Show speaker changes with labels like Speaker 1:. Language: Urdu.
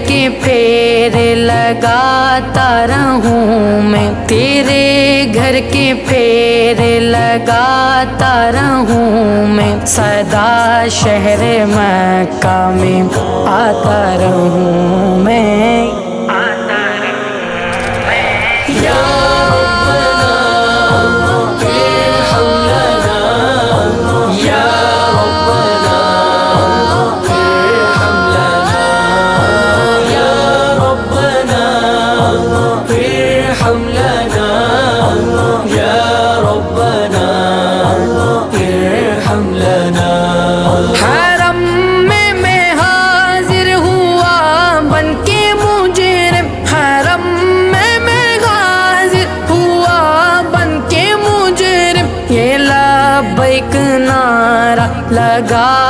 Speaker 1: کے پھیرے لگاتا رہوں میں، تیرے گھر کے پھیرے لگاتا رہوں میں، سدا شہر مکہ میں آتا رہوں میں، آتا رہوں میں۔ یا حرم میں میں حاضر ہوا بن کے مجرم، حرم میں میں حاضر ہوا بن کے مجرم، یہ لبیک نعرہ لگا